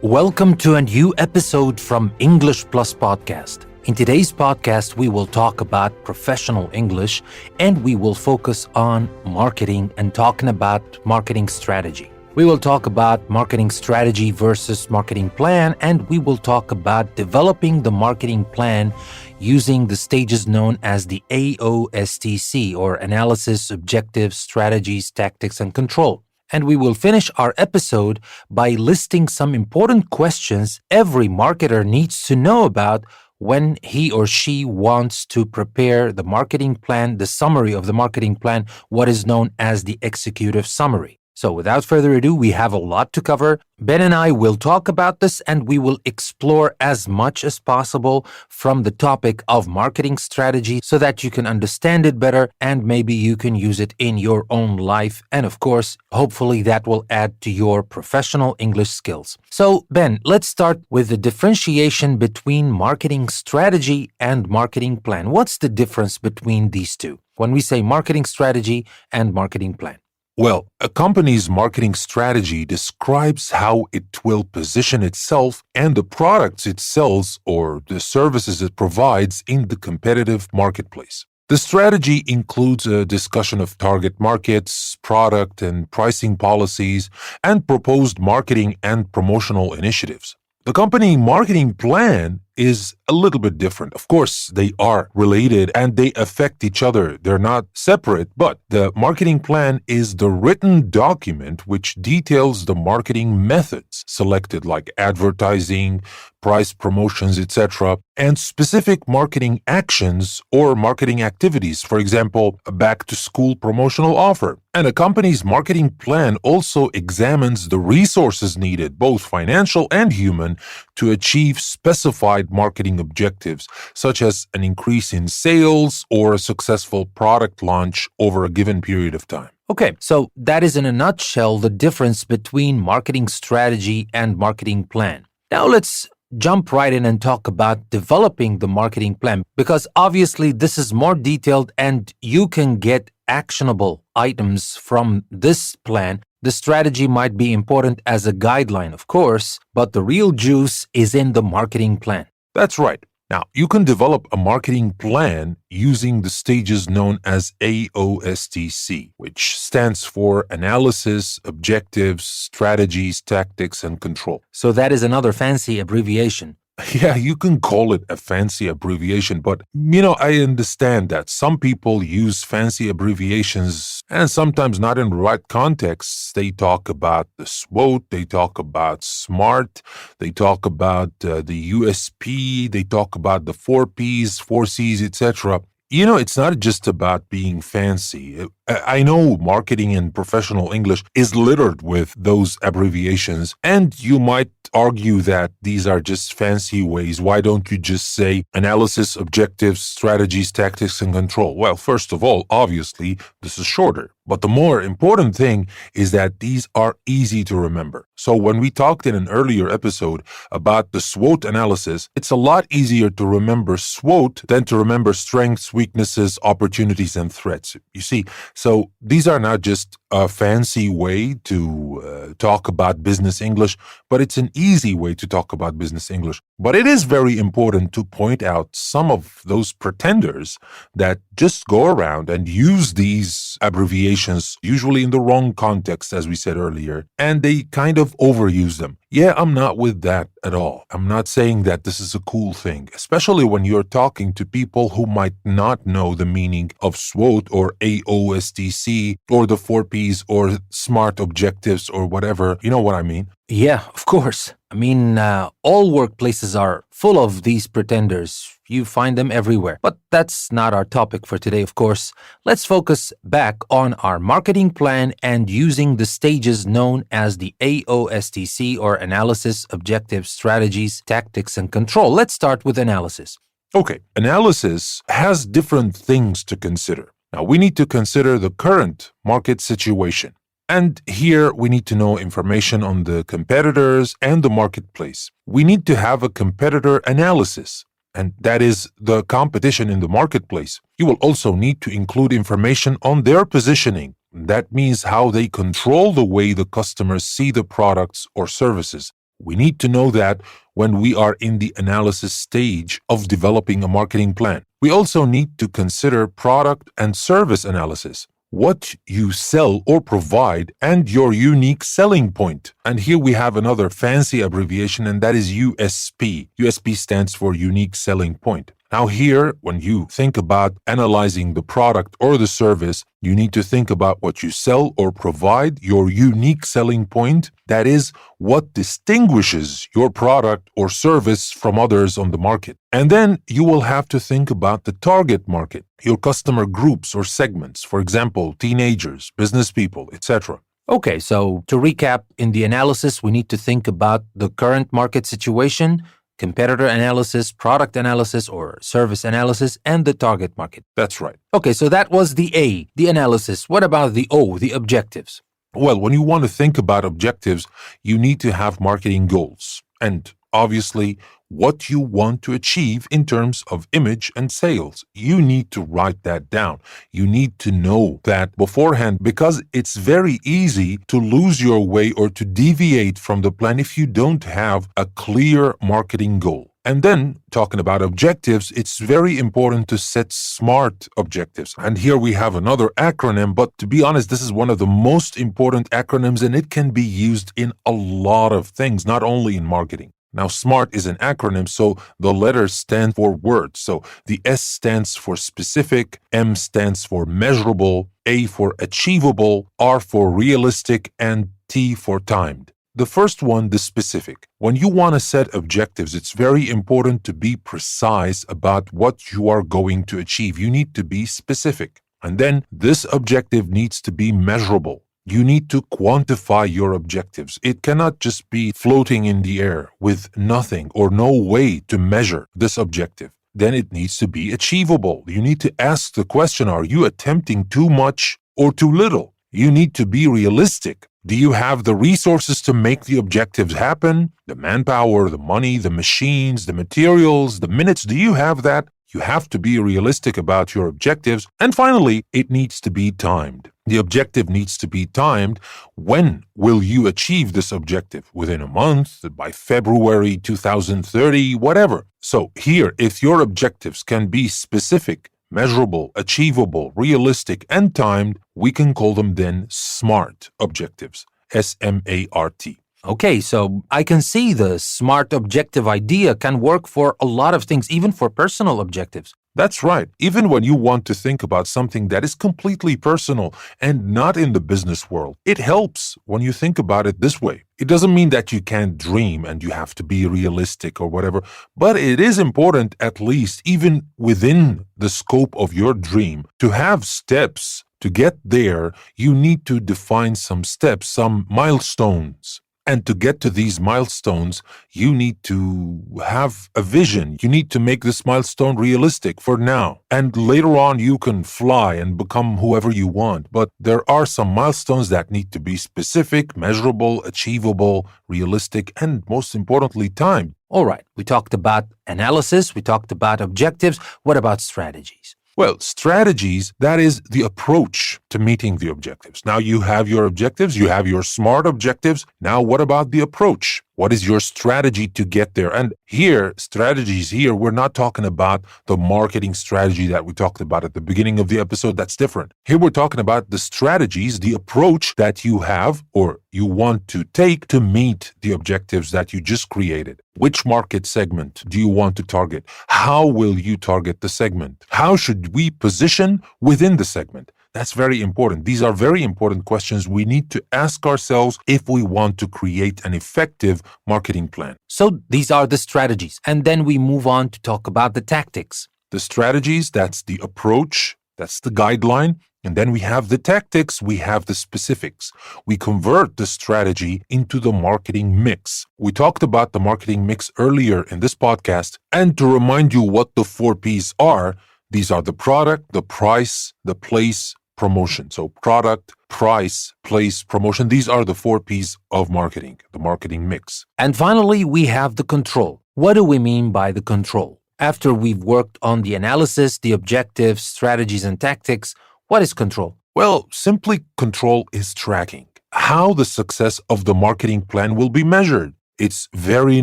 Welcome to a new episode from English Plus Podcast. In today's podcast, we will talk about professional English and we will focus on marketing and talking about marketing strategy. We will talk about marketing strategy versus marketing plan, and we will talk about developing the marketing plan using the stages known as the AOSTC, or Analysis, Objectives, Strategies, Tactics, and Control. And we will finish our episode by listing some important questions every marketer needs to know about when he or she wants to prepare the marketing plan, the summary of the marketing plan, what is known as the executive summary. So without further ado, we have a lot to cover. Ben and I will talk about this and we will explore as much as possible from the topic of marketing strategy so that you can understand it better and maybe you can use it in your own life. And of course, hopefully that will add to your professional English skills. So Ben, let's start with the differentiation between marketing strategy and marketing plan. What's the difference between these two when we say marketing strategy and marketing plan? Well, a company's marketing strategy describes how it will position itself and the products it sells or the services it provides in the competitive marketplace. The strategy includes a discussion of target markets, product and pricing policies, and proposed marketing and promotional initiatives. The company marketing plan is a little bit different. Of course, they are related and they affect each other. They're not separate, but the marketing plan is the written document which details the marketing methods selected, like advertising, price promotions, etc., and specific marketing actions or marketing activities, for example, a back-to-school promotional offer. And a company's marketing plan also examines the resources needed, both financial and human, to achieve specified marketing objectives, such as an increase in sales or a successful product launch over a given period of time. Okay, so that is in a nutshell the difference between marketing strategy and marketing plan. Now let's jump right in and talk about developing the marketing plan, because obviously this is more detailed and you can get actionable items from this plan. The strategy might be important as a guideline, of course, but the real juice is in the marketing plan. That's right. Now, you can develop a marketing plan using the stages known as AOSTC, which stands for Analysis, Objectives, Strategies, Tactics, and Control. So that is another fancy abbreviation. Yeah, you can call it a fancy abbreviation, but I understand that some people use fancy abbreviations and sometimes not in the right contexts. They talk about the SWOT, they talk about SMART, they talk about the USP, they talk about the 4Ps, 4Cs, etc. It's not just about being fancy. I know marketing and professional English is littered with those abbreviations, and you might argue that these are just fancy ways. Why don't you just say analysis, objectives, strategies, tactics, and control? Well, first of all, obviously, this is shorter. But the more important thing is that these are easy to remember. So when we talked in an earlier episode about the SWOT analysis, it's a lot easier to remember SWOT than to remember strengths, weaknesses, opportunities, and threats. You see, so these are not just a fancy way to talk about business English, but it's an easy way to talk about business English. But it is very important to point out some of those pretenders that just go around and use these abbreviations, usually in the wrong context, as we said earlier, and they kind of overuse them. Yeah, I'm not with that at all. I'm not saying that this is a cool thing, especially when you're talking to people who might not know the meaning of SWOT or AOSTC or the 4Ps or SMART objectives or whatever. You know what I mean? Yeah, of course. All workplaces are full of these pretenders. You find them everywhere. But that's not our topic for today, of course. Let's focus back on our marketing plan and using the stages known as the AOSTC, or Analysis, Objectives, Strategies, Tactics, and Control. Let's start with analysis. Okay, analysis has different things to consider. Now, we need to consider the current market situation. And here we need to know information on the competitors and the marketplace. We need to have a competitor analysis, and that is the competition in the marketplace. You will also need to include information on their positioning. That means how they control the way the customers see the products or services. We need to know that when we are in the analysis stage of developing a marketing plan. We also need to consider product and service analysis, what you sell or provide, and your unique selling point. And here we have another fancy abbreviation, and that is USP. USP stands for unique selling point. Now here, when you think about analyzing the product or the service, you need to think about what you sell or provide, your unique selling point. That is what distinguishes your product or service from others on the market. And then you will have to think about the target market, your customer groups or segments, for example, teenagers, business people, etc. Okay, so to recap, in the analysis, we need to think about the current market situation, competitor analysis, product analysis, or service analysis, and the target market. That's right. Okay, so that was the A, the analysis. What about the O, the objectives? Well, when you want to think about objectives, you need to have marketing goals and obviously what you want to achieve in terms of image and sales. You need to write that down. You need to know that beforehand because it's very easy to lose your way or to deviate from the plan if you don't have a clear marketing goal. And then, talking about objectives, it's very important to set SMART objectives. And here we have another acronym, but to be honest, this is one of the most important acronyms and it can be used in a lot of things, not only in marketing. Now, SMART is an acronym, so the letters stand for words. So the S stands for specific, M stands for measurable, A for achievable, R for realistic, and T for timed. The first one, the specific. When you want to set objectives, it's very important to be precise about what you are going to achieve. You need to be specific. And then this objective needs to be measurable. You need to quantify your objectives. It cannot just be floating in the air with nothing or no way to measure this objective. Then it needs to be achievable. You need to ask the question, are you attempting too much or too little? You need to be realistic. Do you have the resources to make the objectives happen? The manpower, the money, the machines, the materials, the minutes, do you have that? You have to be realistic about your objectives. And finally, it needs to be timed. The objective needs to be timed. When will you achieve this objective? Within a month, by February 2030, whatever. So here, if your objectives can be specific, measurable, achievable, realistic, and timed, we can call them then SMART objectives. SMART. Okay, so I can see the SMART objective idea can work for a lot of things, even for personal objectives. That's right. Even when you want to think about something that is completely personal and not in the business world, it helps when you think about it this way. It doesn't mean that you can't dream and you have to be realistic or whatever, but it is important, at least even within the scope of your dream, to have steps. To get there, you need to define some steps, some milestones. And to get to these milestones, you need to have a vision. You need to make this milestone realistic for now. And later on, you can fly and become whoever you want. But there are some milestones that need to be specific, measurable, achievable, realistic, and most importantly, timed. All right, we talked about analysis, we talked about objectives. What about strategies? Well, strategies, that is the approach to meeting the objectives. Now you have your objectives, you have your SMART objectives. Now what about the approach? What is your strategy to get there? And here, strategies here, we're not talking about the marketing strategy that we talked about at the beginning of the episode. That's different. Here we're talking about the strategies, the approach that you have or you want to take to meet the objectives that you just created. Which market segment do you want to target? How will you target the segment? How should we position within the segment? That's very important. These are very important questions we need to ask ourselves if we want to create an effective marketing plan. So these are the strategies. And then we move on to talk about the tactics. The strategies, that's the approach, that's the guideline. And then we have the tactics, we have the specifics. We convert the strategy into the marketing mix. We talked about the marketing mix earlier in this podcast. And to remind you what the 4 Ps are, these are the product, the price, the place, promotion. So product, price, place, promotion. These are the 4 Ps of marketing, the marketing mix. And finally, we have the control. What do we mean by the control? After we've worked on the analysis, the objectives, strategies, and tactics, what is control? Well, simply control is tracking. How the success of the marketing plan will be measured. It's very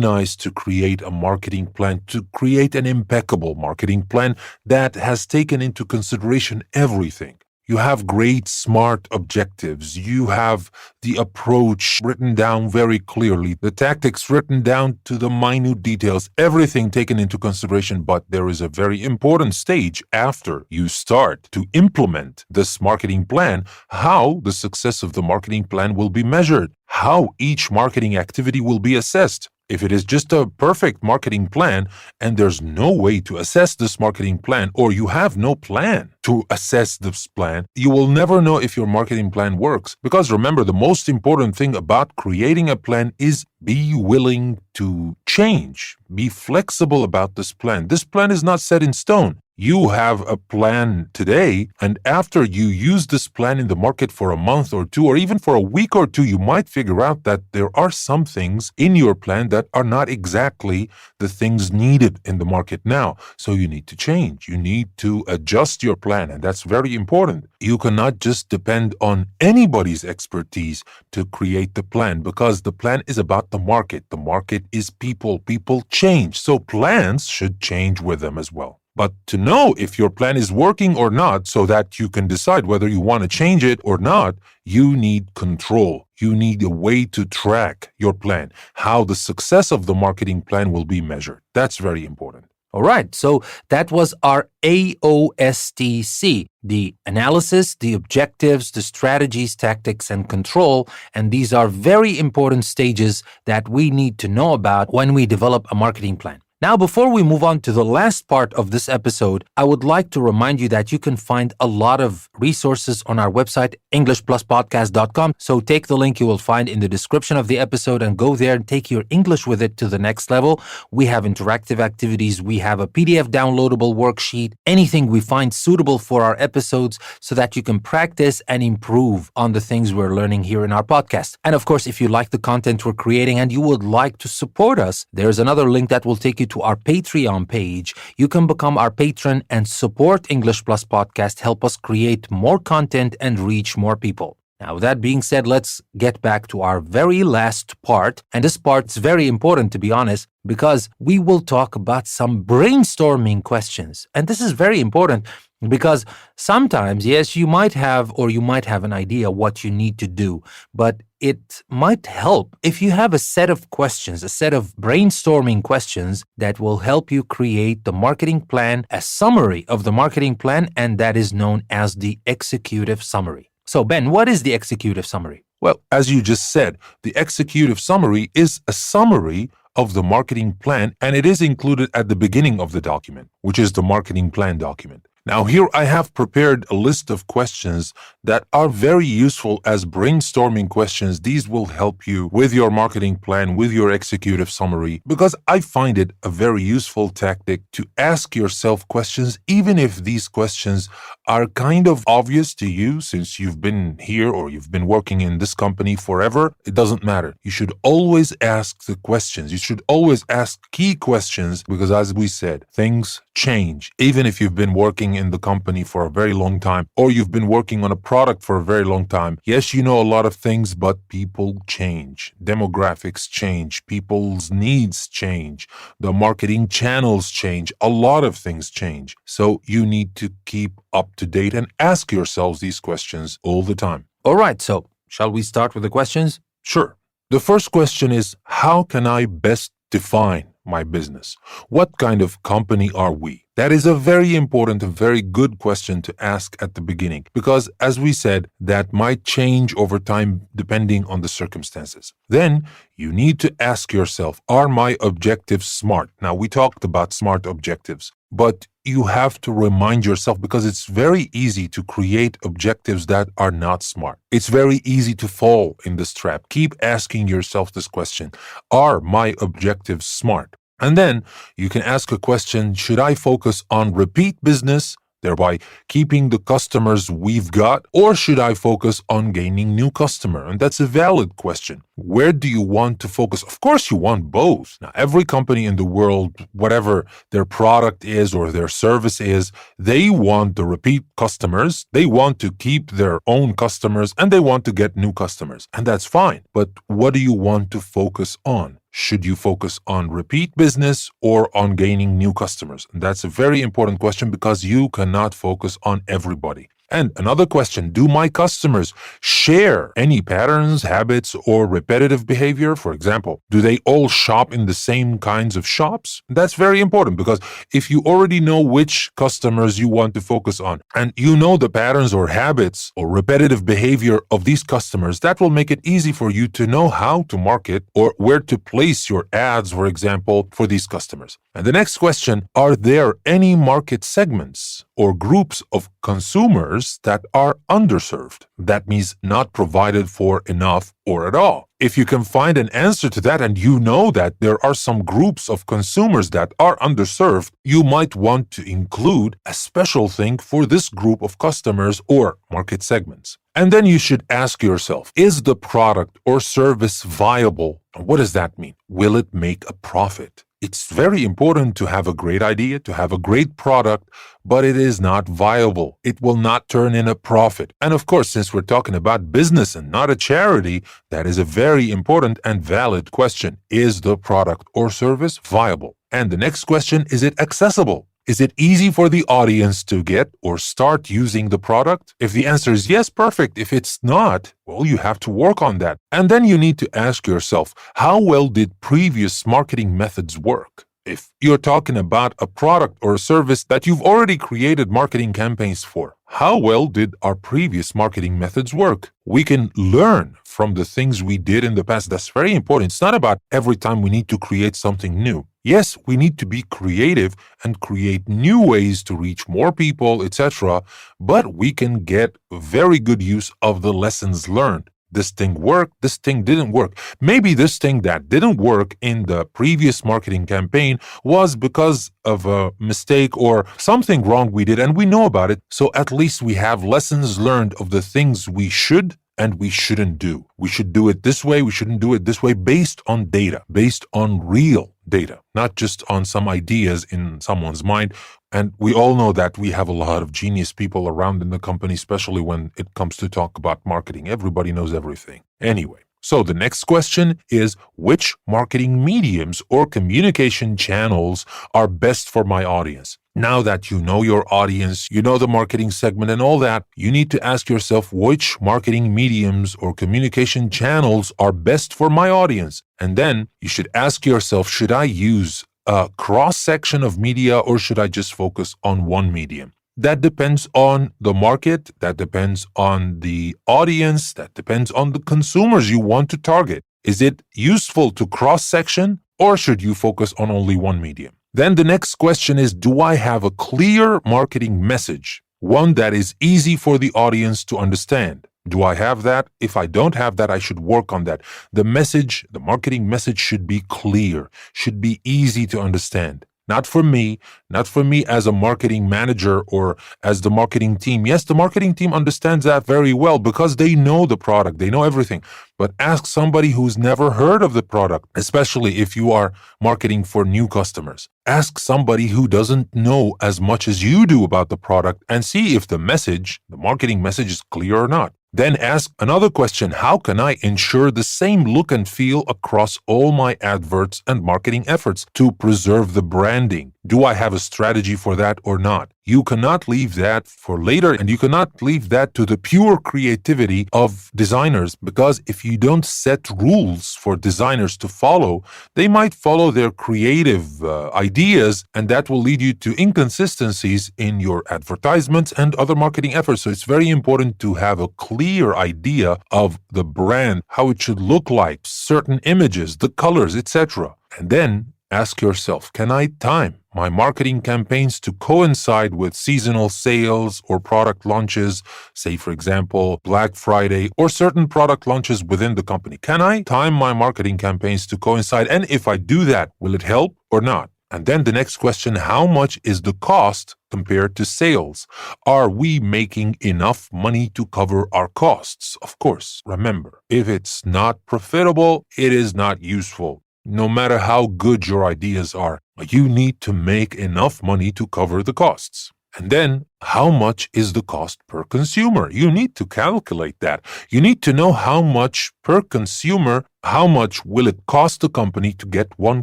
nice to create a marketing plan, to create an impeccable marketing plan that has taken into consideration everything. You have great, smart objectives. You have the approach written down very clearly, the tactics written down to the minute details, everything taken into consideration. But there is a very important stage after you start to implement this marketing plan, how the success of the marketing plan will be measured, how each marketing activity will be assessed. If it is just a perfect marketing plan and there's no way to assess this marketing plan, or you have no plan to assess this plan, you will never know if your marketing plan works. Because remember, the most important thing about creating a plan is be willing to change. Be flexible about this plan. This plan is not set in stone. You have a plan today, and after you use this plan in the market for a month or two, or even for a week or two, you might figure out that there are some things in your plan that are not exactly the things needed in the market now. So you need to change. You need to adjust your plan, and that's very important. You cannot just depend on anybody's expertise to create the plan, because the plan is about the market. The market is people. People change, so plans should change with them as well. But to know if your plan is working or not, so that you can decide whether you want to change it or not, you need control. You need a way to track your plan, how the success of the marketing plan will be measured. That's very important. All right, so that was our AOSTC, the analysis, the objectives, the strategies, tactics, and control. And these are very important stages that we need to know about when we develop a marketing plan. Now, before we move on to the last part of this episode, I would like to remind you that you can find a lot of resources on our website, EnglishPlusPodcast.com. So take the link you will find in the description of the episode and go there and take your English with it to the next level. We have interactive activities. We have a PDF downloadable worksheet, anything we find suitable for our episodes so that you can practice and improve on the things we're learning here in our podcast. And of course, if you like the content we're creating and you would like to support us, there's another link that will take you to our Patreon page. You can become our patron and support English Plus Podcast, help us create more content and reach more people. Now, with that being said, let's get back to our very last part. And this part's very important, to be honest, because we will talk about some brainstorming questions. And this is very important because sometimes, yes, you might have an idea what you need to do, but it might help if you have a set of questions, a set of brainstorming questions that will help you create the marketing plan, a summary of the marketing plan, and that is known as the executive summary. So, Ben, what is the executive summary? Well, as you just said, the executive summary is a summary of the marketing plan, and it is included at the beginning of the document, which is the marketing plan document. Now, here I have prepared a list of questions that are very useful as brainstorming questions. These will help you with your marketing plan, with your executive summary, because I find it a very useful tactic to ask yourself questions, even if these questions are kind of obvious to you since you've been here or you've been working in this company forever. It doesn't matter. You should always ask the questions. You should always ask key questions because, as we said, things change. Even if you've been working in the company for a very long time, or you've been working on a product for a very long time. Yes, you know a lot of things, but people change. Demographics change. People's needs change. The marketing channels change. A lot of things change. So you need to keep up to date and ask yourselves these questions all the time. All right, so shall we start with the questions? Sure. The first question is, how can I best define my business? What kind of company are we? That is a very important and very good question to ask at the beginning because, as we said, that might change over time depending on the circumstances. Then you need to ask yourself, are my objectives smart? Now, we talked about smart objectives, but you have to remind yourself because it's very easy to create objectives that are not smart. It's very easy to fall in this trap. Keep asking yourself this question, are my objectives smart? And then you can ask a question, should I focus on repeat business, thereby keeping the customers we've got, or should I focus on gaining new customer? And that's a valid question. Where do you want to focus? Of course, you want both. Now, every company in the world, whatever their product is or their service is, they want the repeat customers, they want to keep their own customers, and they want to get new customers. And that's fine. But what do you want to focus on? Should you focus on repeat business or on gaining new customers? And that's a very important question because you cannot focus on everybody. And another question, do my customers share any patterns, habits, or repetitive behavior? For example, do they all shop in the same kinds of shops? That's very important because if you already know which customers you want to focus on and you know the patterns or habits or repetitive behavior of these customers, that will make it easy for you to know how to market or where to place your ads, for example, for these customers. And the next question, are there any market segments or groups of consumers that are underserved? That means not provided for enough or at all. If you can find an answer to that and you know that there are some groups of consumers that are underserved, you might want to include a special thing for this group of customers or market segments. And then you should ask yourself, is the product or service viable? What does that mean? Will it make a profit? It's very important to have a great idea, to have a great product, but it is not viable. It will not turn in a profit. And of course, since we're talking about business and not a charity, that is a very important and valid question. Is the product or service viable? And the next question, is it accessible? Is it easy for the audience to get or start using the product? If the answer is yes, perfect. If it's not, well, you have to work on that. And then you need to ask yourself, how well did previous marketing methods work? If you're talking about a product or a service that you've already created marketing campaigns for, how well did our previous marketing methods work? We can learn from the things we did in the past. That's very important. It's not about every time we need to create something new. Yes, we need to be creative and create new ways to reach more people, etc., but we can get very good use of the lessons learned. This thing worked, this thing didn't work. Maybe this thing that didn't work in the previous marketing campaign was because of a mistake or something wrong we did, and we know about it. So at least we have lessons learned of the things we should and we shouldn't do. We should do it this way, we shouldn't do it this way, based on data, based on real data, not just on some ideas in someone's mind. And we all know that we have a lot of genius people around in the company, especially when it comes to talk about marketing. Everybody knows everything. Anyway, so the next question is, which marketing mediums or communication channels are best for my audience? Now that you know your audience, you know the marketing segment and all that, you need to ask yourself which marketing mediums or communication channels are best for my audience. And then you should ask yourself, should I use a cross-section of media or should I just focus on one medium? That depends on the market, that depends on the audience, that depends on the consumers you want to target. Is it useful to cross-section or should you focus on only one medium? Then the next question is, do I have a clear marketing message? One that is easy for the audience to understand. Do I have that? If I don't have that, I should work on that. The message, the marketing message should be clear, should be easy to understand. Not for me as a marketing manager or as the marketing team. Yes, the marketing team understands that very well because they know the product, they know everything. But ask somebody who's never heard of the product, especially if you are marketing for new customers. Ask somebody who doesn't know as much as you do about the product and see if the message, the marketing message, is clear or not. Then ask another question, how can I ensure the same look and feel across all my adverts and marketing efforts to preserve the branding? Do I have a strategy for that or not? You cannot leave that for later, and you cannot leave that to the pure creativity of designers, because if you don't set rules for designers to follow, they might follow their creative ideas, and that will lead you to inconsistencies in your advertisements and other marketing efforts. So it's very important to have a clear idea of the brand, how it should look like, certain images, the colors, etc. And then ask yourself, can I time my marketing campaigns to coincide with seasonal sales or product launches, say, for example, Black Friday or certain product launches within the company? Can I time my marketing campaigns to coincide? And if I do that, will it help or not? And then the next question, how much is the cost compared to sales? Are we making enough money to cover our costs? Of course, remember, if it's not profitable, it is not useful. No matter how good your ideas are, you need to make enough money to cover the costs. And then, how much is the cost per consumer? You need to calculate that. You need to know how much per consumer, how much will it cost the company to get one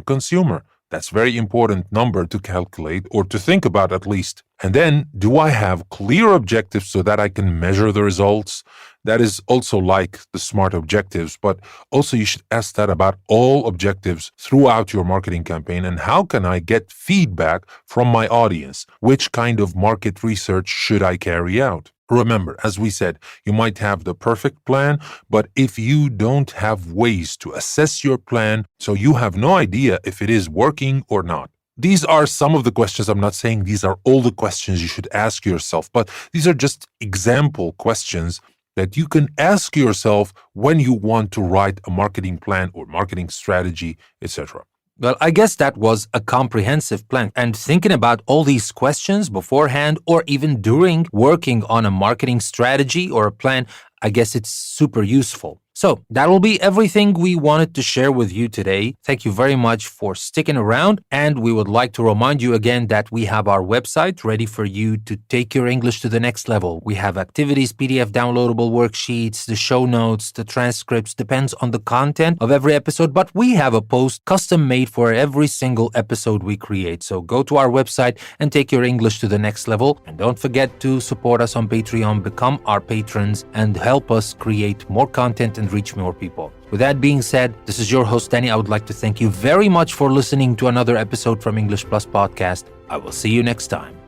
consumer? That's a very important number to calculate or to think about at least. And then, do I have clear objectives so that I can measure the results? That is also like the SMART objectives, but also you should ask that about all objectives throughout your marketing campaign. And how can I get feedback from my audience? Which kind of market research should I carry out? Remember, as we said, you might have the perfect plan, but if you don't have ways to assess your plan, so you have no idea if it is working or not. These are some of the questions. I'm not saying these are all the questions you should ask yourself, but these are just example questions that you can ask yourself when you want to write a marketing plan or marketing strategy, etc. Well, I guess that was a comprehensive plan. And thinking about all these questions beforehand or even during working on a marketing strategy or a plan, I guess it's super useful. So that will be everything we wanted to share with you today. Thank you very much for sticking around. And we would like to remind you again that we have our website ready for you to take your English to the next level. We have activities, PDF downloadable worksheets, the show notes, the transcripts, depends on the content of every episode. But we have a post custom made for every single episode we create. So go to our website and take your English to the next level. And don't forget to support us on Patreon, become our patrons, and help us create more content and reach more people. With that being said, this is your host, Danny. I would like to thank you very much for listening to another episode from English Plus Podcast. I will see you next time.